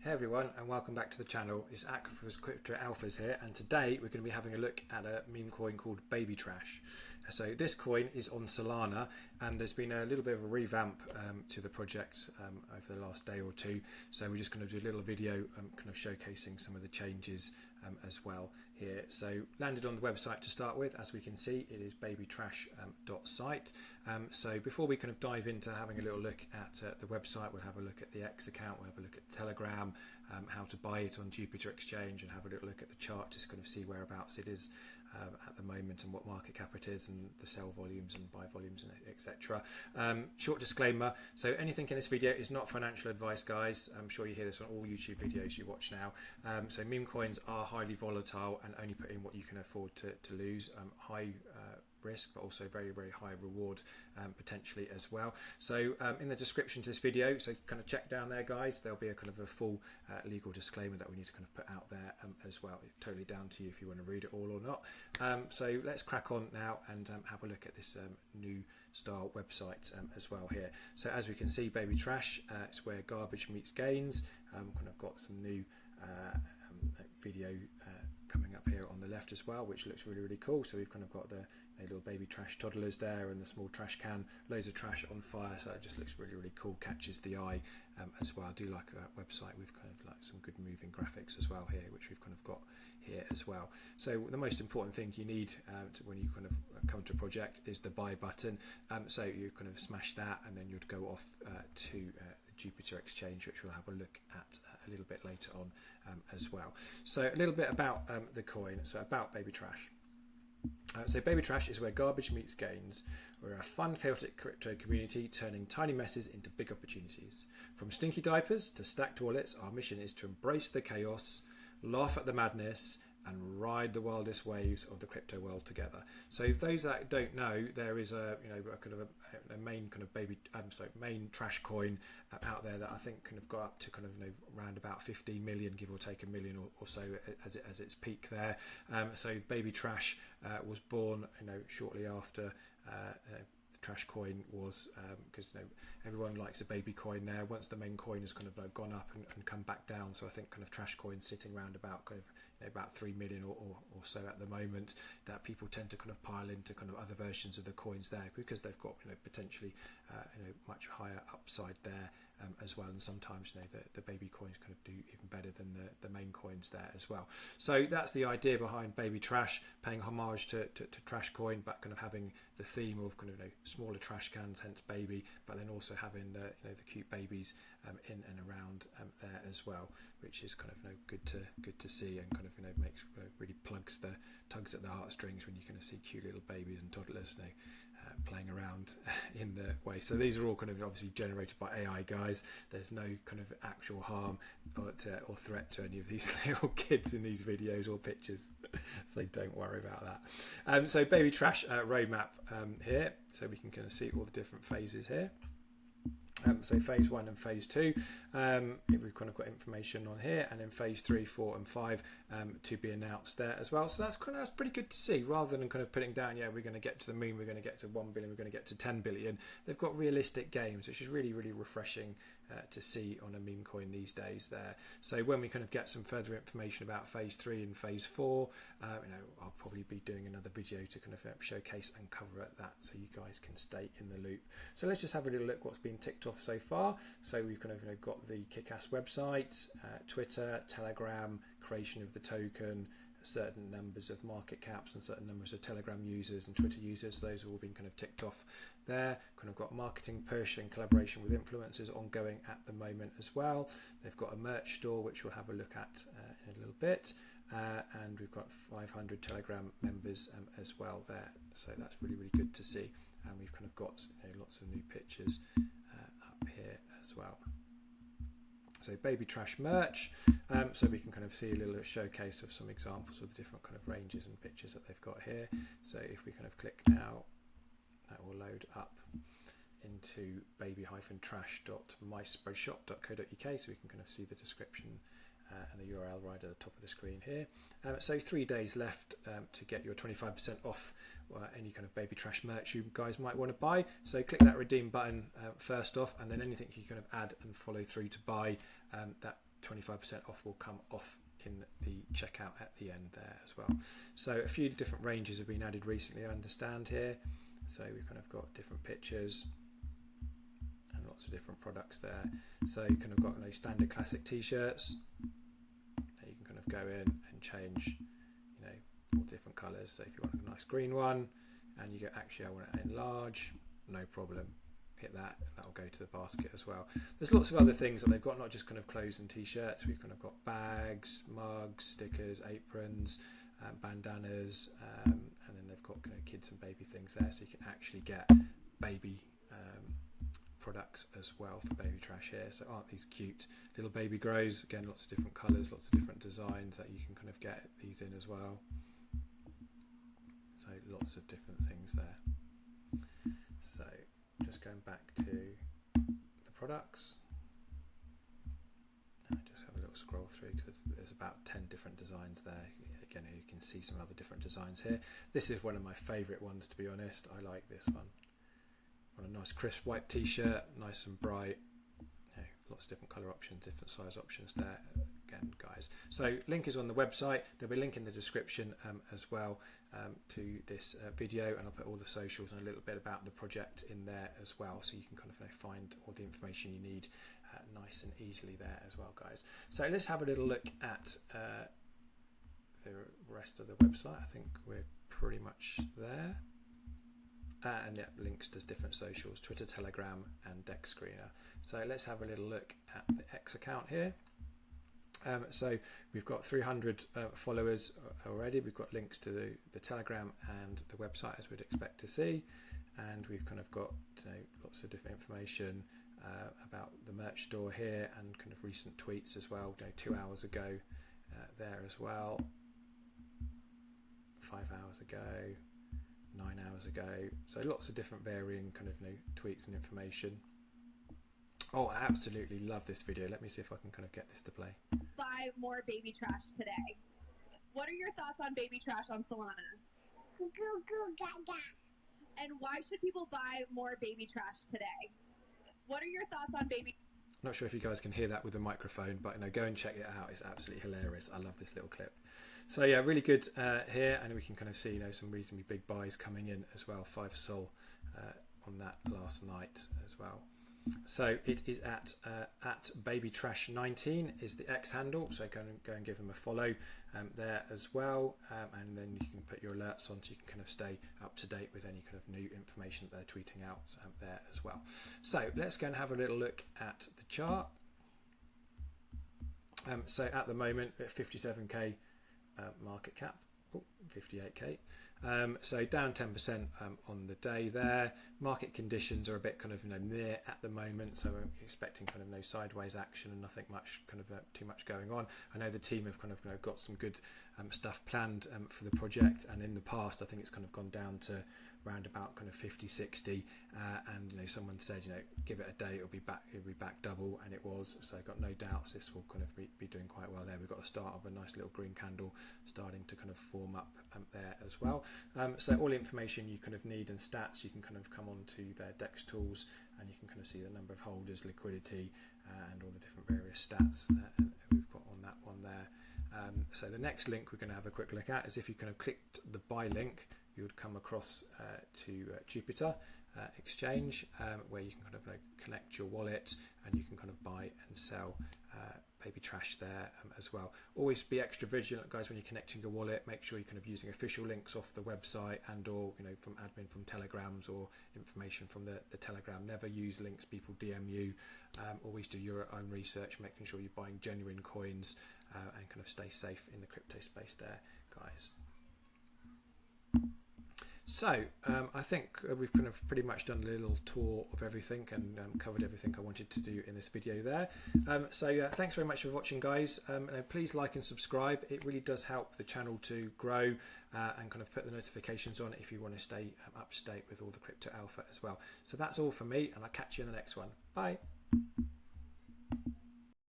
Hey everyone, and welcome back to the channel. It's Aqua's Crypto Alphas here, and today we're going to be having a look at a meme coin called BabyTrash. So this coin is on Solana, and there's been a little bit of a revamp to the project over the last day or two. So we're just going to do a little video kind of showcasing some of the changes as well here. So landed on the website to start with. As we can see, it is babytrash.site. So before we kind of dive into having a little look at the website, we'll have a look at the X account, we'll have a look at Telegram, how to buy it on Jupiter Exchange, and have a little look at the chart, just kind of see whereabouts it is at the moment and what market cap it is and the sell volumes and buy volumes and etc. Short disclaimer, so anything in this video is not financial advice, guys. I'm sure you hear this on all YouTube videos you watch now. So meme coins are highly volatile and only put in what you can afford to lose. High risk, but also very, very high reward potentially as well. So in the description to this video, so kind of check down there, guys, there'll be a kind of a full legal disclaimer that we need to kind of put out there as well. It's totally down to you if you want to read it all or not. So let's crack on now and have a look at this new style website as well here. So as we can see, BabyTrash, it's where garbage meets gains. Kind of got some new video coming up here on the left as well, which looks really, really cool. So we've kind of got the little baby trash toddlers there and the small trash can, loads of trash on fire, so it just looks really, really cool, catches the eye as well. I do like a website with kind of like some good moving graphics as well here, which we've kind of got here as well. So the most important thing you need when you kind of come to a project is the buy button. So you kind of smash that and then you'd go off to the Jupiter Exchange, which we'll have a look at a little bit later on as well. So a little bit about the coin, so about BabyTrash. So BabyTrash is where garbage meets gains. We're a fun, chaotic crypto community turning tiny messes into big opportunities. From stinky diapers to stacked wallets, our mission is to embrace the chaos, laugh at the madness, and ride the wildest waves of the crypto world together. So if those that don't know, there is a a kind of a main kind of main trash coin out there that I think kind of got up to kind of around about 15 million, give or take a million or so as its peak there. So BabyTrash was born shortly after Trash coin was, because everyone likes a baby coin there. Once the main coin has kind of gone up and come back down, so I think kind of Trash coin sitting around about kind of about 3 million or so at the moment, that people tend to kind of pile into kind of other versions of the coins there because they've got potentially much higher upside there as well, and sometimes the baby coins kind of do even better than the main coins there as well. So that's the idea behind BabyTrash, paying homage to Trash coin, but kind of having the theme of kind of smaller trash cans, hence baby, but then also having the cute babies in and around there as well, which is kind of good to see, and kind of makes really tugs at the heartstrings when you kind of see cute little babies and toddlers playing around in the way. So these are all kind of obviously generated by AI, guys. There's no kind of actual harm or threat to any of these little kids in these videos or pictures, so don't worry about that. So BabyTrash roadmap here, so we can kind of see all the different phases here. So phase 1 and phase 2, we've kind of got information on here, and then phase 3, 4 and 5 to be announced there as well. So that's pretty good to see, rather than kind of putting down, we're going to get to the moon, we're going to get to 1 billion, we're going to get to 10 billion. They've got realistic games, which is really, really refreshing to see on a meme coin these days there. So when we kind of get some further information about phase 3 and phase 4, I'll probably be doing another video to kind of showcase and cover that, so you guys can stay in the loop. So let's just have a little look what's been ticked off so far. So we've kind of got the Kick-Ass website, Twitter, Telegram, creation of the token, certain numbers of market caps and certain numbers of Telegram users and Twitter users. So those have all been kind of ticked off there. Kind of got marketing push and collaboration with influencers ongoing at the moment as well. They've got a merch store, which we'll have a look at in a little bit. And we've got 500 Telegram members as well there. So that's really, really good to see. And we've kind of got lots of new pictures up here as well. So BabyTrash merch, so we can kind of see a little showcase of some examples of the different kind of ranges and pictures that they've got here. So if we kind of click now, that will load up into baby-trash.myspreadshop.co.uk, so we can kind of see the description and the URL right at the top of the screen here. So 3 days left to get your 25% off any kind of BabyTrash merch you guys might want to buy. So click that redeem button first off, and then anything you kind of add and follow through to buy, that 25% off will come off in the checkout at the end there as well. So a few different ranges have been added recently, I understand here. So we've kind of got different pictures and lots of different products there. So you kind of got those standard classic t-shirts. You can kind of go in and change, you know, all different colours. So if you want a nice green one and you go, actually I want it in large, no problem. Hit that, that'll go to the basket as well. There's lots of other things that they've got, not just kind of clothes and t-shirts. We've kind of got bags, mugs, stickers, aprons, bandanas, and then they've got kind of kids and baby things there, so you can actually get baby products as well for BabyTrash here. So aren't these cute little baby grows? Again, lots of different colours, lots of different designs that you can kind of get these in as well. So lots of different things there. So just going back to the products, just have a little scroll through because there's about 10 different designs there. Again, you can see some other different designs here. This is one of my favourite ones, to be honest. I like this one. On a nice crisp white t-shirt, nice and bright. Yeah, lots of different colour options, different size options there. Again, guys. So link is on the website. There'll be a link in the description as well to this video, and I'll put all the socials and a little bit about the project in there as well, so you can kind of find all the information you need nice and easily there as well, guys. So let's have a little look at the rest of the website. I think we're pretty much there. And yeah, links to different socials, Twitter, Telegram and Deck Screener. So let's have a little look at the X account here. So we've got 300 followers already. We've got links to the Telegram and the website, as we'd expect to see, and we've kind of got, you know, lots of different information about the merch store here and kind of recent tweets as well. You know, 2 hours ago there as well, 5 hours ago, 9 hours ago. So lots of different varying kind of, you know, tweets and information. Oh, I absolutely love this video. Let me see if I can kind of get this to play. Buy more BabyTrash today. What are your thoughts on BabyTrash on Solana? Goo goo gaga. And why should people buy more BabyTrash today? What are your thoughts on baby? Not sure if you guys can hear that with the microphone, but, you know, go and check it out. It's absolutely hilarious. I love this little clip. So yeah, really good here, and we can kind of see, you know, some reasonably big buys coming in as well. 5 sol on that last night as well. So it is at BabyTrash19 is the X handle, so go and give them a follow there as well, and then you can put your alerts on so you can kind of stay up to date with any kind of new information that they're tweeting out there as well. So let's go and have a little look at the chart. So at the moment at 57k market cap, 58k. So down 10% on the day there. Market conditions are a bit kind of, you know, near at the moment, so I'm expecting kind of no sideways action and nothing much kind of too much going on. I know the team have kind of, you know, got some good stuff planned for the project, and in the past I think it's kind of gone down to around about kind of 50-60, and, you know, someone said, you know, give it a day, it'll be back double, and it was. So I've got no doubts this will kind of be doing quite well there. We've got the start of a nice little green candle starting to kind of form up there as well. So all the information you kind of need and stats, you can kind of come on to their DEX tools, and you can kind of see the number of holders, liquidity, and all the different various stats we've got on that one there. So the next link we're going to have a quick look at is if you kind of clicked the buy link, you would come across to Jupiter exchange, where you can kind of, like, connect your wallet and you can kind of buy and sell BabyTrash there as well. Always be extra vigilant, guys, when you're connecting your wallet. Make sure you're kind of using official links off the website and or, you know, from admin from Telegrams or information from the Telegram. Never use links people DM you. Always do your own research, making sure you're buying genuine coins, and kind of stay safe in the crypto space there, guys. So I think we've kind of pretty much done a little tour of everything and covered everything I wanted to do in this video there. So thanks very much for watching, guys. Please like and subscribe. It really does help the channel to grow, and kind of put the notifications on if you want to stay up to date with all the crypto alpha as well. So that's all from me, and I'll catch you in the next one. Bye.